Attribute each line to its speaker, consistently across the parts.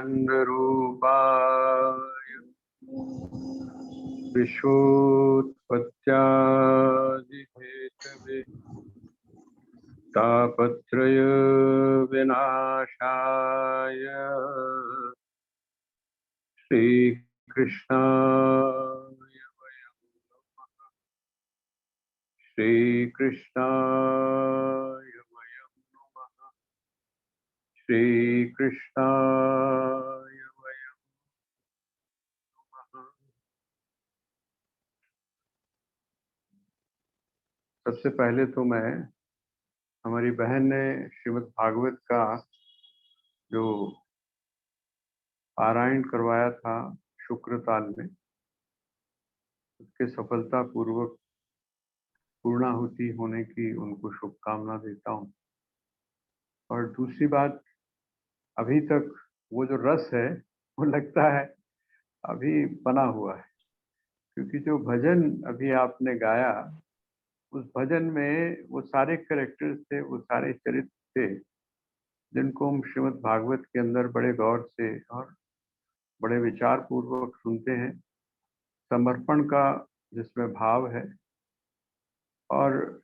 Speaker 1: सच्चिदानन्दरूपाय विश्वोत्पत्त्यादिहेतवे तापत्रय विनाशाय श्रीकृष्णाय वयं नमः। श्रीकृष्णाय वयं नमः। श्रीकृष्णाय वयं नमः। सबसे पहले तो मैं, हमारी बहन ने श्रीमद् भागवत का जो पारायण करवाया था शुक्रताल में, उसके सफलता पूर्वक पूर्णाहुति होने की उनको शुभकामना देता हूँ। और दूसरी बात, अभी तक वो जो रस है वो लगता है अभी बना हुआ है, क्योंकि जो भजन अभी आपने गाया उस भजन में वो सारे कैरेक्टर्स थे, वो सारे चरित्र थे जिनको हम श्रीमद् भागवत के अंदर बड़े गौर से और बड़े विचार पूर्वक सुनते हैं। समर्पण का जिसमें भाव है और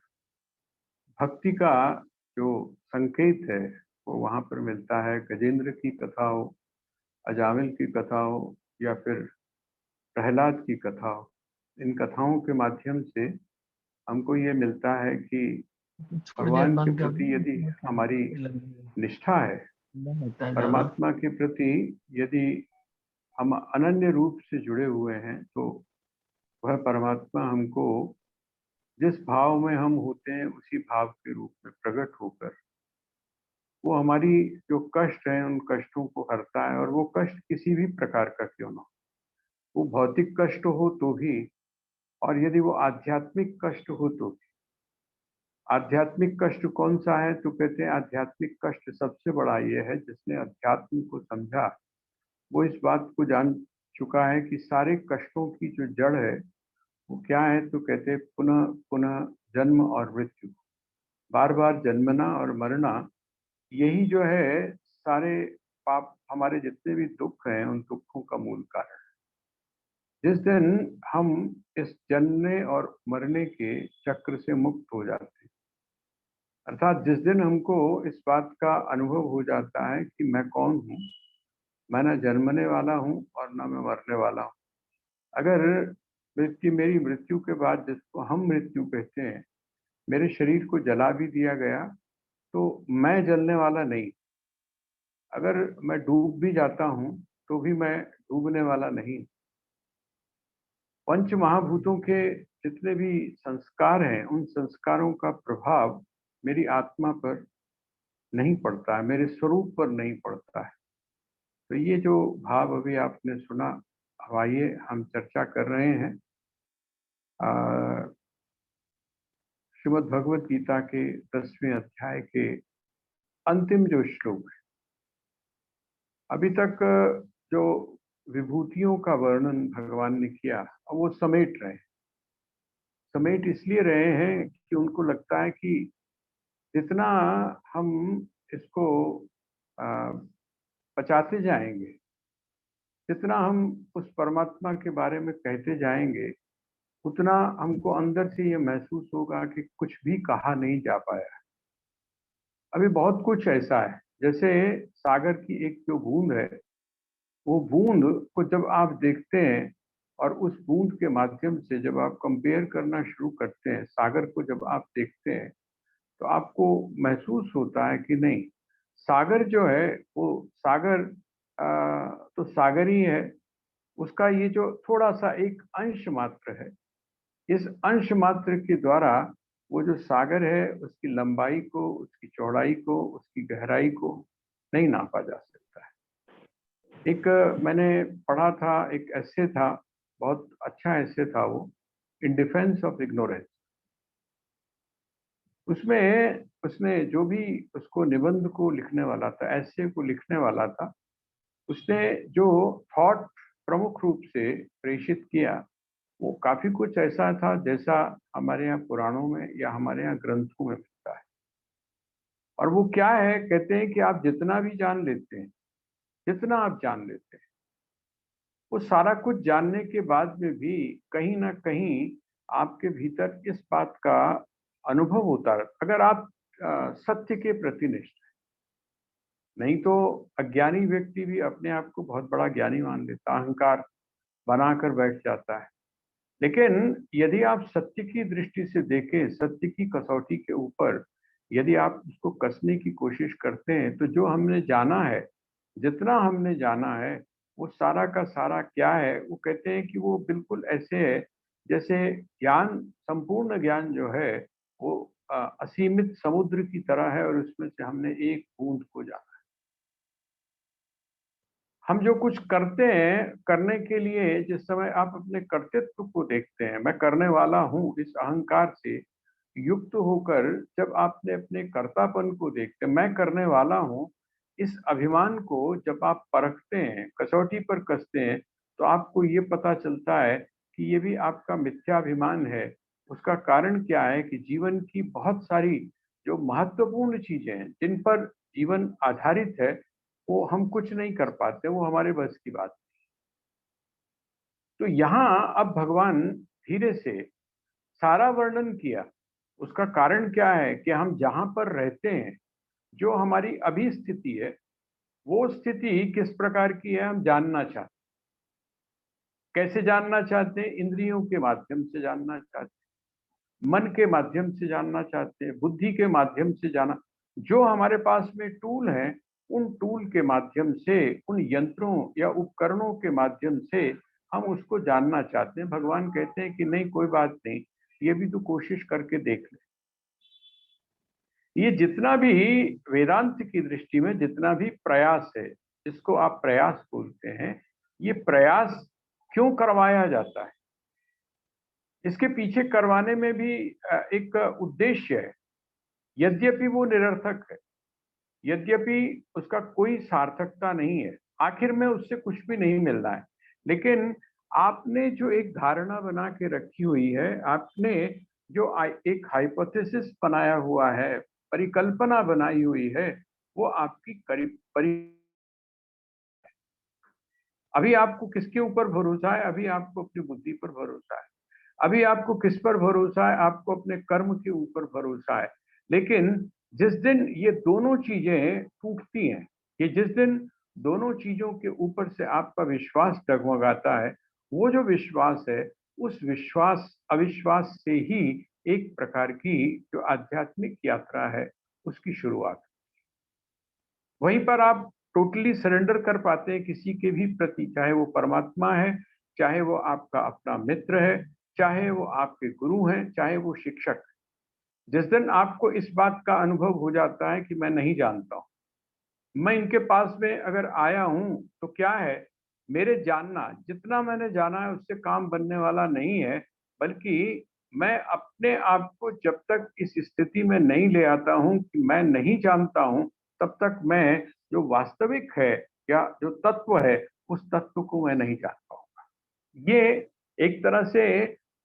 Speaker 1: भक्ति का जो संकेत है वो वहाँ पर मिलता है। गजेंद्र की कथा हो, अजामिल की कथा हो या फिर प्रहलाद की कथा हो, इन कथाओं के माध्यम से हमको ये मिलता है कि भगवान के प्रति यदि हमारी निष्ठा है, परमात्मा के प्रति यदि हम अनन्य रूप से जुड़े हुए हैं, तो वह परमात्मा हमको जिस भाव में हम होते हैं उसी भाव के रूप में प्रकट होकर वो हमारी जो कष्ट है उन कष्टों को हरता है। और वो कष्ट किसी भी प्रकार का क्यों ना हो, वो भौतिक कष्ट हो तो भी, और यदि वो आध्यात्मिक कष्ट हो तो भी। आध्यात्मिक कष्ट कौन सा है? तो कहते हैं आध्यात्मिक कष्ट सबसे बड़ा ये है, जिसने अध्यात्म को समझा वो इस बात को जान चुका है कि सारे कष्टों की जो जड़ है वो क्या है। तो कहते हैं पुनः पुनः जन्म और मृत्यु, बार बार जन्मना और मरना, यही जो है सारे पाप, हमारे जितने भी दुख हैं उन दुखों का मूल कारण है। जिस दिन हम इस जन्मने और मरने के चक्र से मुक्त हो जाते हैं, अर्थात जिस दिन हमको इस बात का अनुभव हो जाता है कि मैं कौन हूँ, मैं ना जन्मने वाला हूँ और ना मैं मरने वाला हूँ। अगर मेरी मृत्यु के बाद, जिसको हम मृत्यु कहते हैं, मेरे शरीर को जला भी दिया गया तो मैं जलने वाला नहीं। अगर मैं डूब भी जाता हूँ तो भी मैं डूबने वाला नहीं। पंच महाभूतों के जितने भी संस्कार हैं उन संस्कारों का प्रभाव मेरी आत्मा पर नहीं पड़ता है, मेरे स्वरूप पर नहीं पड़ता है। तो ये जो भाव अभी आपने सुना, अब आइए हम चर्चा कर रहे हैं श्रीमद् भगवत गीता के 10वें अध्याय के अंतिम जो श्लोक है। अभी तक जो विभूतियों का वर्णन भगवान ने किया, अब वो समेट इसलिए रहे हैं कि उनको लगता है कि जितना हम इसको आ, पचाते जाएंगे, जितना हम उस परमात्मा के बारे में कहते जाएंगे, उतना हमको अंदर से ये महसूस होगा कि कुछ भी कहा नहीं जा पाया। अभी बहुत कुछ ऐसा है, जैसे सागर की एक जो बूंद है, वो बूंद को जब आप देखते हैं और उस बूंद के माध्यम से जब आप कंपेयर करना शुरू करते हैं, सागर को जब आप देखते हैं, तो आपको महसूस होता है कि नहीं, सागर जो है वो सागर तो सागर ही है। उसका ये जो थोड़ा सा एक अंश मात्र है, इस अंश मात्र के द्वारा वो जो सागर है उसकी लंबाई को, उसकी चौड़ाई को, उसकी गहराई को नहीं नापा जा सकता है। एक मैंने पढ़ा था, एक ऐसे था, बहुत अच्छा ऐसे था वो, इन डिफेंस ऑफ इग्नोरेंस। उसमें उसने जो भी उसको निबंध को लिखने वाला था, ऐसे को लिखने वाला था, उसने जो थॉट प्रमुख रूप से प्रेषित किया वो काफी कुछ ऐसा था जैसा हमारे यहाँ पुराणों में या हमारे यहाँ ग्रंथों में मिलता है। और वो क्या है, कहते हैं कि आप जितना भी जान लेते हैं, जितना आप जान लेते हैं, वो सारा कुछ जानने के बाद में भी कहीं ना कहीं आपके भीतर इस बात का अनुभव होता है, अगर आप सत्य के प्रति निष्ठ हैं। नहीं तो अज्ञानी व्यक्ति भी अपने आप को बहुत बड़ा ज्ञानी मान लेता, अहंकार बनाकर बैठ जाता है। लेकिन यदि आप सत्य की दृष्टि से देखें, सत्य की कसौटी के ऊपर यदि आप उसको कसने की कोशिश करते हैं, तो जो हमने जाना है, जितना हमने जाना है, वो सारा का सारा क्या है, वो कहते हैं कि वो बिल्कुल ऐसे है जैसे ज्ञान, संपूर्ण ज्ञान जो है वो असीमित समुद्र की तरह है और उसमें से हमने एक बूंद को जाना। हम जो कुछ करते हैं, करने के लिए जिस समय आप अपने कर्तृत्व को देखते हैं, मैं करने वाला हूँ, इस अहंकार से युक्त होकर जब आपने अपने कर्तापन को देखते, मैं करने वाला हूँ, इस अभिमान को जब आप परखते हैं, कसौटी पर कसते हैं, तो आपको ये पता चलता है कि ये भी आपका मिथ्याभिमान है। उसका कारण क्या है कि जीवन की बहुत सारी जो महत्वपूर्ण चीजें हैं, जिन पर जीवन आधारित है, वो हम कुछ नहीं कर पाते, वो हमारे बस की बात। तो यहाँ अब भगवान धीरे से सारा वर्णन किया। उसका कारण क्या है कि हम जहाँ पर रहते हैं, जो हमारी अभी स्थिति है, वो स्थिति किस प्रकार की है हम जानना चाहते हैं। कैसे जानना चाहते हैं? इंद्रियों के माध्यम से जानना चाहते हैं, मन के माध्यम से जानना चाहते हैं, बुद्धि के माध्यम से जाना। जो हमारे पास में टूल हैं, उन टूल के माध्यम से, उन यंत्रों या उपकरणों के माध्यम से हम उसको जानना चाहते हैं। भगवान कहते हैं कि नहीं, कोई बात नहीं, ये भी तो कोशिश करके देख ले। ये जितना भी वेदांत की दृष्टि में जितना भी प्रयास है, जिसको आप प्रयास बोलते हैं, ये प्रयास क्यों करवाया जाता है? इसके पीछे करवाने में भी एक उद्देश्य है। यद्यपि वो निरर्थक है, यद्यपि उसका कोई सार्थकता नहीं है, आखिर में उससे कुछ भी नहीं मिल रहा है, लेकिन आपने जो एक धारणा बना के रखी हुई है, आपने जो एक हाइपोथेसिस बनाया हुआ है, परिकल्पना बनाई हुई है, वो आपकी करीब परि अभी आपको किसके ऊपर भरोसा है? अभी आपको अपनी बुद्धि पर भरोसा है। अभी आपको किस पर भरोसा है? आपको अपने कर्म के ऊपर भरोसा है। लेकिन जिस दिन ये दोनों चीजें टूटती हैं, कि जिस दिन दोनों चीजों के ऊपर से आपका विश्वास डगमगाता है, वो जो विश्वास है, उस विश्वास अविश्वास से ही एक प्रकार की जो आध्यात्मिक यात्रा है, उसकी शुरुआत। वहीं पर आप टोटली सरेंडर कर पाते हैं किसी के भी प्रति, चाहे वो परमात्मा है, चाहे वो आपका अपना मित्र है, चाहे वो आपके गुरु हैं, चाहे वो शिक्षक है। जिस दिन आपको इस बात का अनुभव हो जाता है कि मैं नहीं जानता हूँ, मैं इनके पास में अगर आया हूँ तो क्या है, मेरे जानना, जितना मैंने जाना है उससे काम बनने वाला नहीं है, बल्कि मैं अपने आप को जब तक इस स्थिति में नहीं ले आता हूँ कि मैं नहीं जानता हूँ, तब तक मैं जो वास्तविक है या जो तत्व है, उस तत्व को मैं नहीं जान पाऊंगा। ये एक तरह से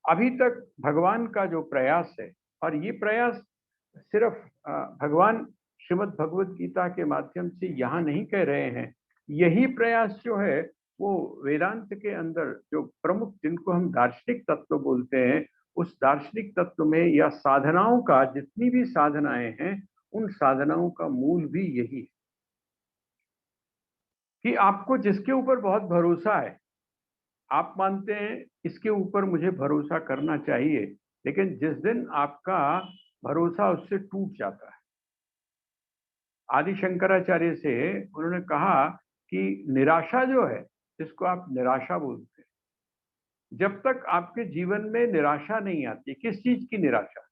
Speaker 1: अभी तक भगवान का जो प्रयास है, और ये प्रयास सिर्फ भगवान श्रीमद् भगवत गीता के माध्यम से यहाँ नहीं कह रहे हैं। यही प्रयास जो है, वो वेदांत के अंदर जो प्रमुख, जिनको हम दार्शनिक तत्व बोलते हैं, उस दार्शनिक तत्व में या साधनाओं का, जितनी भी साधनाएं हैं, उन साधनाओं का मूल भी यही है कि आपको जिसके ऊपर बहुत भरोसा है, आप मानते हैं इसके ऊपर मुझे भरोसा करना चाहिए, लेकिन जिस दिन आपका भरोसा उससे टूट जाता है, आदि शंकराचार्य से उन्होंने कहा कि निराशा जो है, जिसको आप निराशा बोलते हैं, जब तक आपके जीवन में निराशा नहीं आती, किस चीज की निराशा?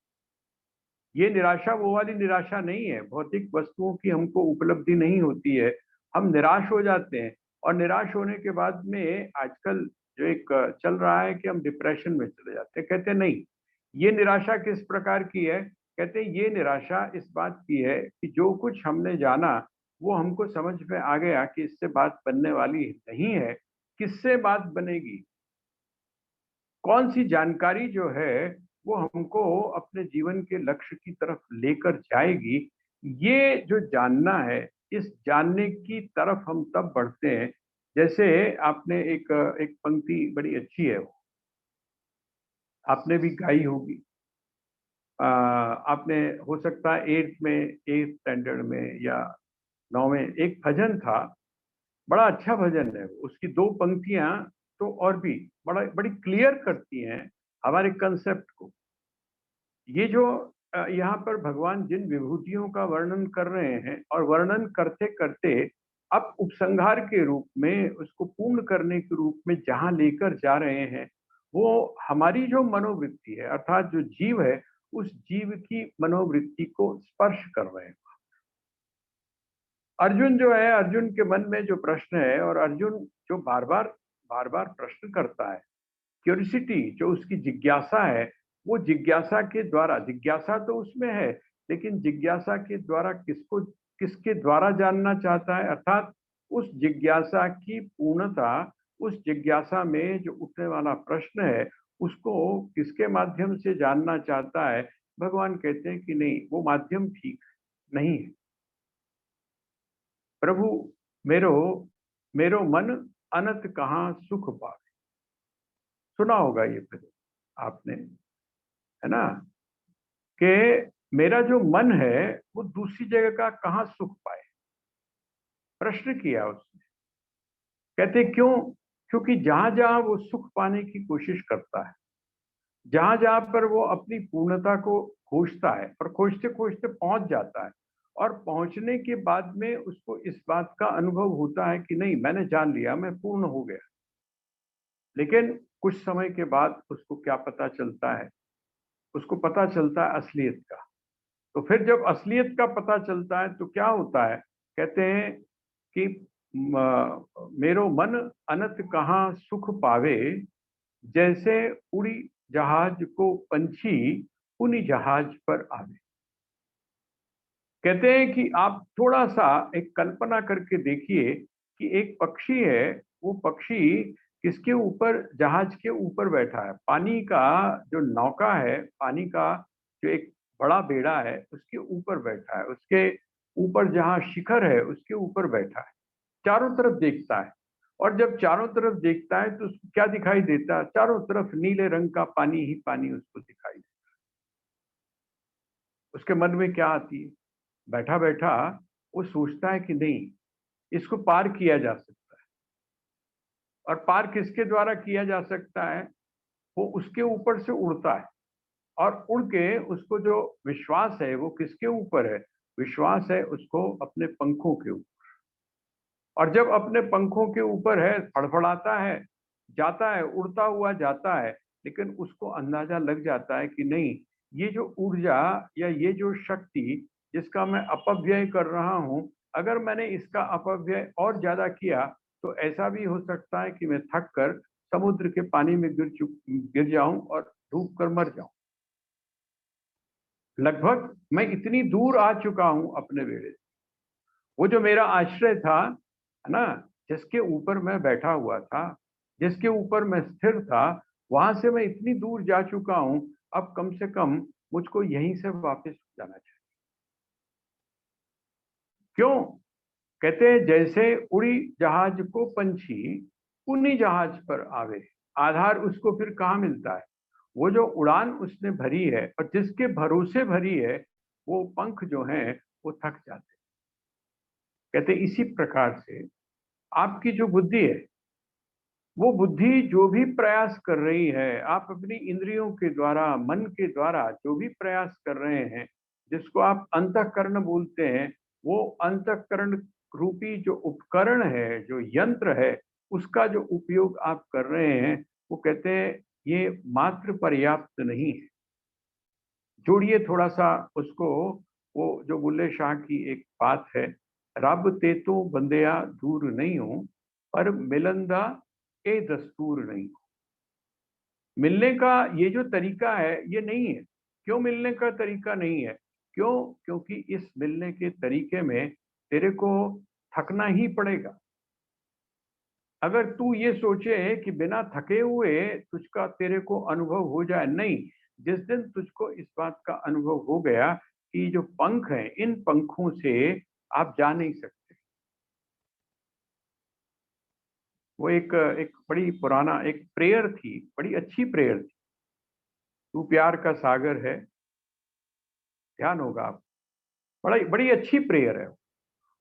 Speaker 1: ये निराशा वो वाली निराशा नहीं है, भौतिक वस्तुओं की हमको उपलब्धि नहीं होती है, हम निराश हो जाते हैं, और निराश होने के बाद में आजकल जो एक चल रहा है कि हम डिप्रेशन में चले जाते हैं। कहते हैं नहीं, ये निराशा किस प्रकार की है? कहते हैं ये निराशा इस बात की है कि जो कुछ हमने जाना, वो हमको समझ में आ गया कि इससे बात बनने वाली नहीं है। किससे बात बनेगी? कौन सी जानकारी जो है वो हमको अपने जीवन के लक्ष्य की तरफ लेकर जाएगी, ये जो जानना है, इस जानने की तरफ हम तब बढ़ते हैं जैसे आपने एक एक पंक्ति बड़ी अच्छी है वो, आपने भी गाई होगी। आपने हो सकता है 8th स्टैंडर्ड में या 9वें, एक भजन था, बड़ा अच्छा भजन है, उसकी 2 पंक्तियां तो और भी बड़ी क्लियर करती हैं हमारे कंसेप्ट को। ये जो यहाँ पर भगवान जिन विभूतियों का वर्णन कर रहे हैं और वर्णन करते करते अब उपसंहार के रूप में उसको पूर्ण करने के रूप में जहां लेकर जा रहे हैं, वो हमारी जो मनोवृत्ति है, अर्थात जो जीव है, उस जीव की मनोवृत्ति को स्पर्श कर रहे हैं। अर्जुन जो है, अर्जुन के मन में जो प्रश्न है, और अर्जुन जो बार बार प्रश्न करता है, क्यूरियोसिटी जो उसकी जिज्ञासा है, वो जिज्ञासा के द्वारा, जिज्ञासा तो उसमें है, लेकिन जिज्ञासा के द्वारा किसको, किसके द्वारा जानना चाहता है, अर्थात उस जिज्ञासा की पूर्णता, उस जिज्ञासा में जो उठने वाला प्रश्न है, उसको किसके माध्यम से जानना चाहता है। भगवान कहते हैं कि नहीं, वो माध्यम ठीक नहीं है। प्रभु मेरो मेरो मन अनंत कहाँ सुख पावे। सुना होगा ये फिर आपने, है ना, कि मेरा जो मन है वो दूसरी जगह का कहाँ सुख पाए। प्रश्न किया उसने। कहते क्यों? क्योंकि जहां जहां वो सुख पाने की कोशिश करता है, जहां जहां पर वो अपनी पूर्णता को खोजता है, और खोजते खोजते पहुंच जाता है, और पहुंचने के बाद में उसको इस बात का अनुभव होता है कि नहीं, मैंने जान लिया, मैं पूर्ण हो गया। लेकिन कुछ समय के बाद उसको क्या पता चलता है? उसको पता चलता है असलियत का। तो फिर जब असलियत का पता चलता है तो क्या होता है? कहते हैं कि मेरो मन अनंत कहाँ सुख पावे, जैसे उड़ी जहाज को पंछी उन्हीं जहाज पर आवे। कहते हैं कि आप थोड़ा सा एक कल्पना करके देखिए कि एक पक्षी है, वो पक्षी किसके ऊपर, जहाज के ऊपर बैठा है, पानी का जो नौका है, पानी का जो एक बड़ा बेड़ा है, उसके ऊपर बैठा है, उसके ऊपर जहां शिखर है उसके ऊपर बैठा है, चारों तरफ देखता है। और जब चारों तरफ देखता है तो उसको क्या दिखाई देता है? चारों तरफ नीले रंग का पानी ही पानी उसको दिखाई देता है। उसके मन में क्या आती है? बैठा बैठा वो सोचता है कि नहीं, इसको पार किया जा सकता है। और पार किसके द्वारा किया जा सकता है? वो उसके ऊपर से उड़ता है, और उड़ के उसको जो विश्वास है वो किसके ऊपर है? विश्वास है उसको अपने पंखों के ऊपर। और जब अपने पंखों के ऊपर है, फड़फड़ाता है, जाता है, उड़ता हुआ जाता है, लेकिन उसको अंदाजा लग जाता है कि नहीं, ये जो ऊर्जा या ये जो शक्ति जिसका मैं अपव्यय कर रहा हूं, अगर मैंने इसका अपव्यय और ज्यादा किया तो ऐसा भी हो सकता है कि मैं थक कर समुद्र के पानी में गिर जाऊं और डूब कर मर जाऊं। लगभग मैं इतनी दूर आ चुका हूं अपने बेड़े से। वो जो मेरा आश्रय था, है ना, जिसके ऊपर मैं बैठा हुआ था, जिसके ऊपर मैं स्थिर था, वहां से मैं इतनी दूर जा चुका हूं, अब कम से कम मुझको यहीं से वापस जाना चाहिए। क्यों? कहते हैं जैसे उड़ी जहाज को पंछी उन्हीं जहाज पर आवे। आधार उसको फिर कहाँ मिलता है? वो जो उड़ान उसने भरी है और जिसके भरोसे भरी है, वो पंख जो हैं वो थक जाते हैं। कहते इसी प्रकार से आपकी जो बुद्धि है, वो बुद्धि जो भी प्रयास कर रही है, आप अपनी इंद्रियों के द्वारा, मन के द्वारा जो भी प्रयास कर रहे हैं, जिसको आप अंतःकरण बोलते हैं, वो अंतःकरण रूपी जो उपकरण है, जो यंत्र है, उसका जो उपयोग आप कर रहे हैं, वो कहते हैं ये मात्र पर्याप्त नहीं है। जोड़िए थोड़ा सा उसको, वो जो बुल्ले शाह की एक बात है, रब ते तो बंदिया दूर नहीं हो, पर मिलंदा ए दस्तूर नहीं हो। मिलने का ये जो तरीका है ये नहीं है। क्यों मिलने का तरीका नहीं है? क्यों? क्योंकि इस मिलने के तरीके में तेरे को थकना ही पड़ेगा। अगर तू ये सोचे कि बिना थके हुए तुझका तेरे को अनुभव हो जाए, नहीं, जिस दिन तुझको इस बात का अनुभव हो गया की जो पंख हैं, इन पंखों से आप जा नहीं सकते। वो एक एक बड़ी पुराना एक प्रेयर थी, बड़ी अच्छी प्रेयर थी। तू प्यार का सागर है, ध्यान होगा आप, बड़ी बड़ी अच्छी प्रेयर है।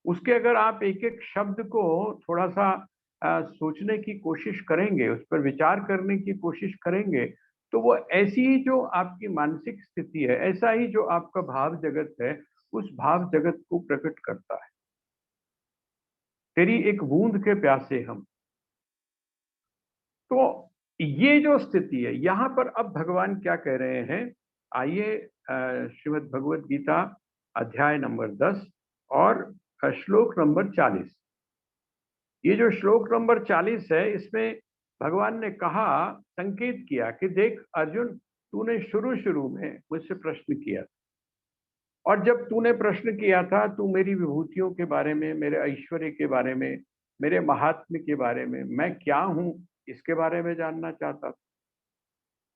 Speaker 1: उसके अगर आप एक एक शब्द को थोड़ा सा सोचने की कोशिश करेंगे, उस पर विचार करने की कोशिश करेंगे, तो वो ऐसी ही जो आपकी मानसिक स्थिति है, ऐसा ही जो आपका भाव जगत है, उस भाव जगत को प्रकट करता है। तेरी एक बूंद के प्यासे हम। तो ये जो स्थिति है, यहाँ पर अब भगवान क्या कह रहे हैं, आइए श्रीमद् भगवत गीता अध्याय नंबर 10 और श्लोक नंबर 40। ये जो श्लोक नंबर 40 है, इसमें भगवान ने कहा, संकेत किया कि देख अर्जुन, तूने शुरू शुरू में मुझसे प्रश्न किया, और जब तूने प्रश्न किया था, तू मेरी विभूतियों के बारे में, मेरे ऐश्वर्य के बारे में, मेरे महात्म्य के बारे में, मैं क्या हूं, इसके बारे में जानना चाहता था।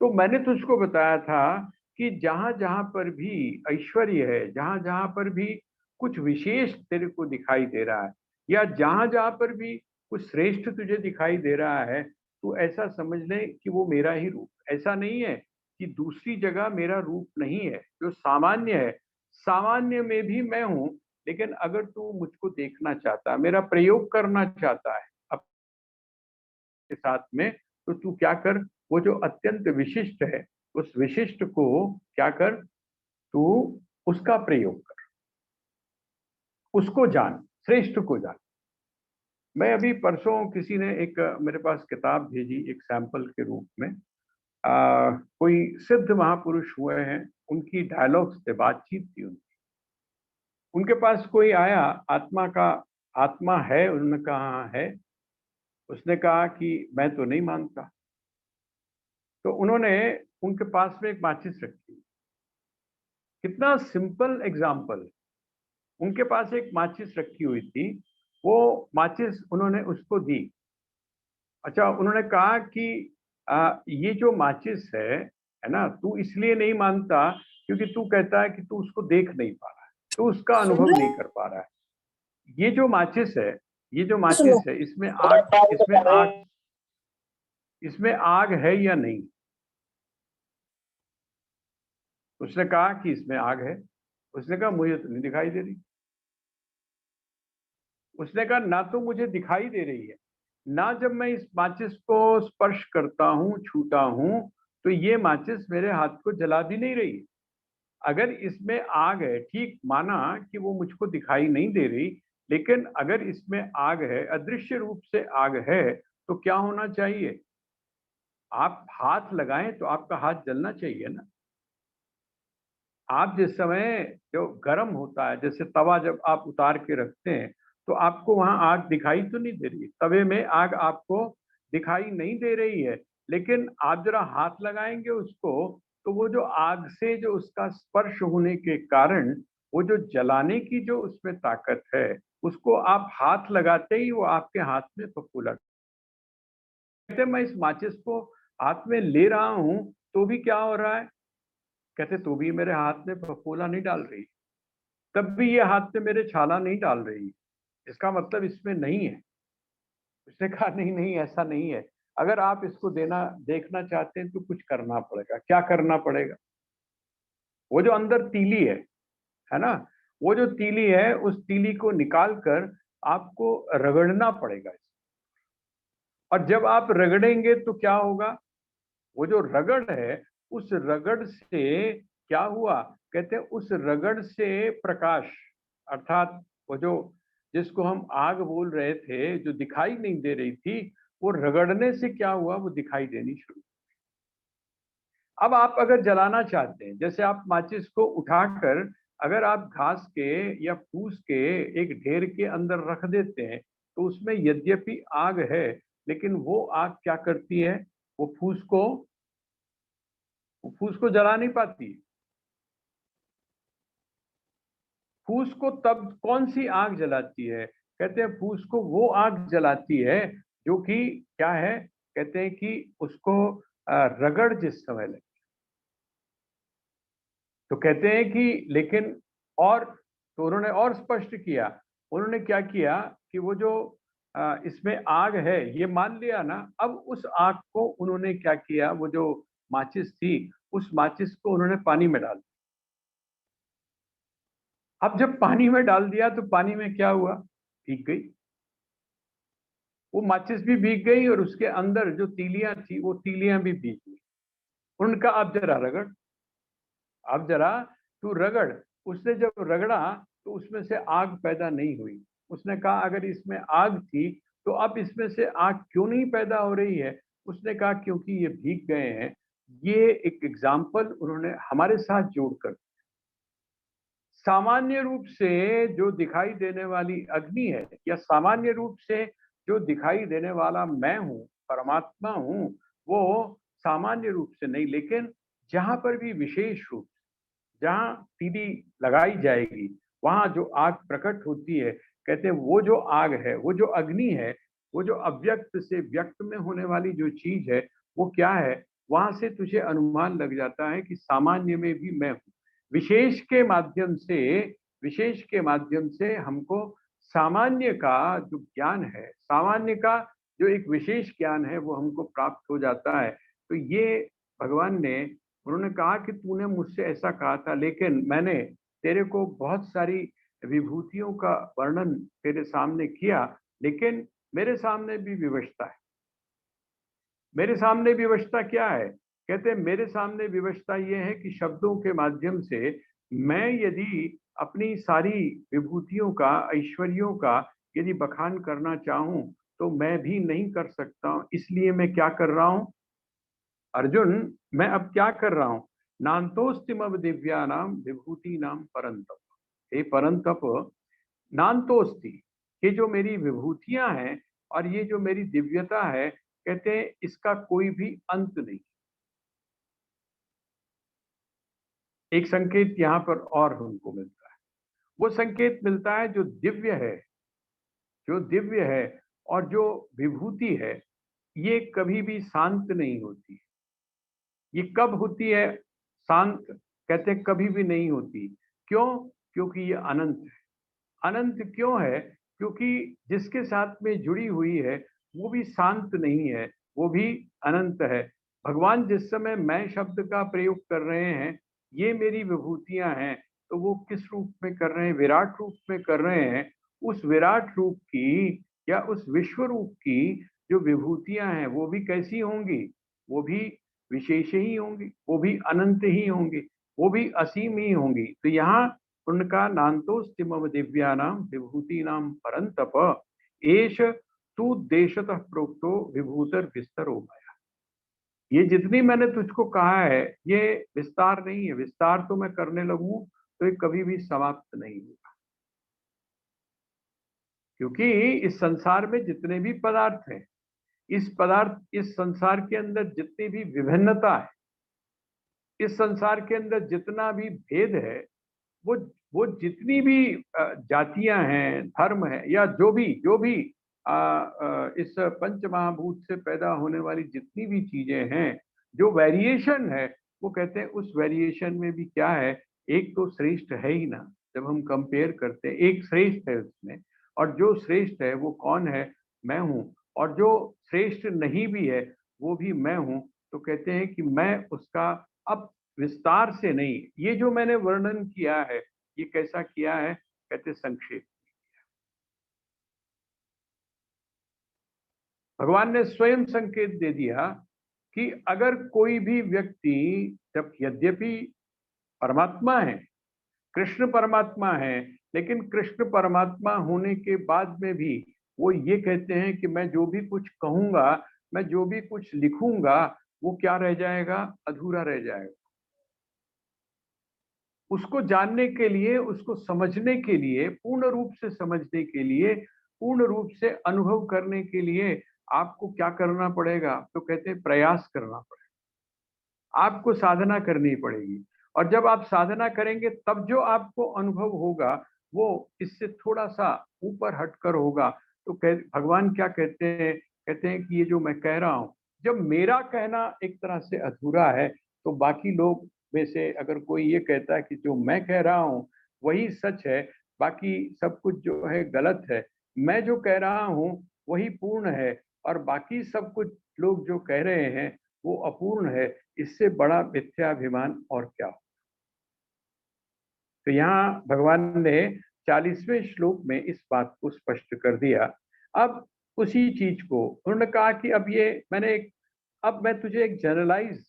Speaker 1: तो मैंने तुझको बताया था कि जहां जहां पर भी ऐश्वर्य है, जहां जहां पर भी कुछ विशेष तेरे को दिखाई दे रहा है, या जहां जहां पर भी कुछ श्रेष्ठ तुझे दिखाई दे रहा है, तो ऐसा समझ ले कि वो मेरा ही रूप। ऐसा नहीं है कि दूसरी जगह मेरा रूप नहीं है। जो सामान्य है, सामान्य में भी मैं हूं, लेकिन अगर तू मुझको देखना चाहता, मेरा प्रयोग करना चाहता है के साथ में, तो तू क्या कर, वो जो अत्यंत विशिष्ट है, उस विशिष्ट को क्या कर, तू उसका प्रयोग कर, उसको जान, श्रेष्ठ को जान। मैं अभी परसों किसी ने एक मेरे पास किताब भेजी एक सैंपल के रूप में। कोई सिद्ध महापुरुष हुए हैं, उनकी डायलॉग्स थे, बातचीत थी उनकी। उनके पास कोई आया, आत्मा का, आत्मा है, उन्होंने कहा है। उसने कहा कि मैं तो नहीं मानता। तो उन्होंने उनके पास में एक माचिस रखी। कितना सिंपल एग्जाम्पल। उनके पास एक माचिस रखी हुई थी, वो माचिस उन्होंने उसको दी। अच्छा, उन्होंने कहा कि ये जो माचिस है ना, तू इसलिए नहीं मानता क्योंकि तू कहता है कि तू उसको देख नहीं पा रहा है, तू उसका
Speaker 2: सुन
Speaker 1: अनुभव
Speaker 2: रहे
Speaker 1: नहीं कर पा रहा है। ये जो माचिस है, ये जो
Speaker 2: हैं? सुनो,
Speaker 1: माचिस है, इसमें आग है या नहीं? उसने कहा कि इसमें आग है। उसने कहा मुझे तो नहीं दिखाई दे रही। उसने कहा ना तो मुझे दिखाई दे रही है, ना जब मैं इस माचिस को स्पर्श करता हूँ, छूता हूँ, तो ये माचिस मेरे हाथ को जला भी नहीं रही। अगर इसमें आग है, ठीक माना कि वो मुझको दिखाई नहीं दे रही, लेकिन अगर इसमें आग है, अदृश्य रूप से आग है, तो क्या होना चाहिए? आप हाथ लगाएं तो आपका हाथ जलना चाहिए ना। आप जिस समय जो गर्म होता है, जैसे तवा जब आप उतार के रखते हैं, तो आपको वहां आग दिखाई तो नहीं दे रही, तवे में आग आपको दिखाई नहीं दे रही है, लेकिन आप जरा हाथ लगाएंगे उसको, तो वो जो आग से जो उसका स्पर्श होने के कारण वो जो जलाने की जो उसमें ताकत है, उसको आप हाथ लगाते ही वो आपके हाथ में फफूला। कहते मैं इस माचिस को हाथ में ले रहा हूं, तो भी क्या हो रहा है? कहते तो भी मेरे हाथ में फफूला नहीं डाल रही, तब भी ये हाथ से मेरे छाला नहीं डाल रही, इसका मतलब इसमें नहीं है। उसने कहा नहीं नहीं, ऐसा नहीं है। अगर आप इसको देना देखना चाहते हैं तो कुछ करना पड़ेगा। क्या करना पड़ेगा? वो जो अंदर तीली है ना, वो जो तीली है, उस तीली को निकाल कर आपको रगड़ना पड़ेगा। और जब आप रगड़ेंगे तो क्या होगा? वो जो रगड़ है, उस रगड़ से क्या हुआ? कहते हैं उस रगड़ से प्रकाश, अर्थात वो जो जिसको हम आग बोल रहे थे, जो दिखाई नहीं दे रही थी, वो रगड़ने से क्या हुआ? वो दिखाई देनी शुरू। अब आप अगर जलाना चाहते हैं, जैसे आप माचिस को उठाकर अगर आप घास के या फूस के एक ढेर के अंदर रख देते हैं, तो उसमें यद्यपि आग है, लेकिन वो आग क्या करती है? वो फूस को जला नहीं पाती। फूस को तब कौन सी आग जलाती है? कहते हैं फूस को वो आग जलाती है जो कि क्या है? कहते हैं कि उसको रगड़ जिस समय लगे। तो कहते हैं कि लेकिन और तो उन्होंने और स्पष्ट किया, उन्होंने क्या किया कि वो जो इसमें आग है ये मान लिया ना, अब उस आग को उन्होंने क्या किया, वो जो माचिस थी उस माचिस को उन्होंने पानी में डाल दिया। अब जब पानी में डाल दिया तो पानी में क्या हुआ, भीग गई वो माचिस भी, भीग गई और उसके अंदर जो तीलियां थी वो तीलियां भी भीग गई। उनका अब जरा रगड़, अब जरा तू रगड़। उसने जब रगड़ा तो उसमें से आग पैदा नहीं हुई। उसने कहा अगर इसमें आग थी तो अब इसमें से आग क्यों नहीं पैदा हो रही है। उसने कहा क्योंकि ये भीग गए हैं। ये एक एग्जाम्पल उन्होंने हमारे साथ जोड़कर, सामान्य रूप से जो दिखाई देने वाली अग्नि है, या सामान्य रूप से जो दिखाई देने वाला मैं हूं, परमात्मा हूं, वो सामान्य रूप से नहीं, लेकिन जहां पर भी विशेष रूप, जहां तीली लगाई जाएगी वहां जो आग प्रकट होती है, कहते हैं वो जो आग है, वो जो अग्नि है, वो जो अव्यक्त से व्यक्त में होने वाली जो चीज है, वो क्या है, वहां से तुझे अनुमान लग जाता है कि सामान्य में भी मैं हूं। विशेष के माध्यम से, विशेष के माध्यम से हमको सामान्य का जो ज्ञान है, सामान्य का जो एक विशेष ज्ञान है वो हमको प्राप्त हो जाता है। तो ये भगवान ने, उन्होंने कहा कि तूने मुझसे ऐसा कहा था, लेकिन मैंने तेरे को बहुत सारी विभूतियों का वर्णन तेरे सामने किया, लेकिन मेरे सामने भी विवशता है। मेरे सामने विवशता क्या है, कहते हैं मेरे सामने विवशता यह है कि शब्दों के माध्यम से मैं यदि अपनी सारी विभूतियों का, ऐश्वर्यों का यदि बखान करना चाहूं तो मैं भी नहीं कर सकता। इसलिए मैं क्या कर रहा हूं अर्जुन, मैं अब क्या कर रहा हूं, नान्तोस्तिमव दिव्यानाम विभूति नाम परंतप। हे परंतप, नान्तोस्ति, ये जो मेरी विभूतियां हैं और ये जो मेरी दिव्यता है, कहते हैं इसका कोई भी अंत नहीं। एक संकेत यहाँ पर और हमको मिलता है, वो संकेत मिलता है जो दिव्य है, जो दिव्य है और जो विभूति है, ये कभी भी शांत नहीं होती। ये कब होती है शांत, कहते हैं कभी भी नहीं होती। क्यों? क्योंकि ये अनंत है। अनंत क्यों है? क्योंकि जिसके साथ में जुड़ी हुई है वो भी शांत नहीं है, वो भी अनंत है। भगवान जिस समय मैं शब्द का प्रयोग कर रहे हैं, ये मेरी विभूतियां हैं, तो वो किस रूप में कर रहे हैं, विराट रूप में कर रहे हैं। उस विराट रूप की या उस विश्व रूप की जो विभूतियां हैं वो भी कैसी होंगी, वो भी विशेष ही होंगी, वो भी अनंत ही होंगी, वो भी असीम ही होंगी। तो यहाँ उनका नान्तोस्तिमव दिव्यानाम विभूति नाम परंतप एष तू देशतः प्रोक्तो विभूतर विस्तरो मया। ये जितनी मैंने तुझको कहा है ये विस्तार नहीं है, विस्तार तो मैं करने लगूं तो ये कभी भी समाप्त नहीं होगा। क्योंकि इस संसार में जितने भी पदार्थ हैं, इस संसार के अंदर जितनी भी विभिन्नता है, इस संसार के अंदर जितना भी भेद है, वो वो जितनी भी जातियां हैं, धर्म है, या जो भी इस पंच महाभूत से पैदा होने वाली जितनी भी चीजें हैं, जो वेरिएशन है, वो कहते हैं उस वेरिएशन में भी क्या है, एक तो श्रेष्ठ है ही ना। जब हम कंपेयर करते हैं, एक श्रेष्ठ है उसमें, और जो श्रेष्ठ है वो कौन है, मैं हूं। और जो श्रेष्ठ नहीं भी है वो भी मैं हूं। तो कहते हैं कि मैं उसका अब विस्तार से नहीं, ये जो मैंने वर्णन किया है ये कैसा किया है, कहते संक्षेप। भगवान ने स्वयं संकेत दे दिया कि अगर कोई भी व्यक्ति, जब यद्यपि परमात्मा है, कृष्ण परमात्मा है, लेकिन कृष्ण परमात्मा होने के बाद में भी वो ये कहते हैं कि मैं जो भी कुछ कहूंगा, मैं जो भी कुछ लिखूंगा, वो क्या रह जाएगा, अधूरा रह जाएगा। उसको जानने के लिए, उसको समझने के लिए, पूर्ण रूप से समझने के लिए, पूर्ण रूप से अनुभव करने के लिए आपको क्या करना पड़ेगा, तो कहते हैं प्रयास करना पड़ेगा, आपको साधना करनी पड़ेगी। और जब आप साधना करेंगे तब जो आपको अनुभव होगा वो इससे थोड़ा सा ऊपर हटकर होगा। तो भगवान क्या कहते हैं, कहते हैं कि ये जो मैं कह रहा हूँ, जब मेरा कहना एक तरह से अधूरा है, तो बाकी लोग में से अगर कोई ये कहता है कि जो मैं कह रहा हूँ वही सच है, बाकी सब कुछ जो है गलत है। मैं जो कह रहा हूँ वही पूर्ण है और बाकी सब कुछ लोग जो कह रहे हैं वो अपूर्ण है। इससे बड़ा मिथ्याभिमान और क्या हो। तो यहाँ भगवान ने 40वें श्लोक में इस बात को स्पष्ट कर दिया। अब उसी चीज को उन्होंने कहा कि अब ये अब मैं तुझे एक जनरलाइज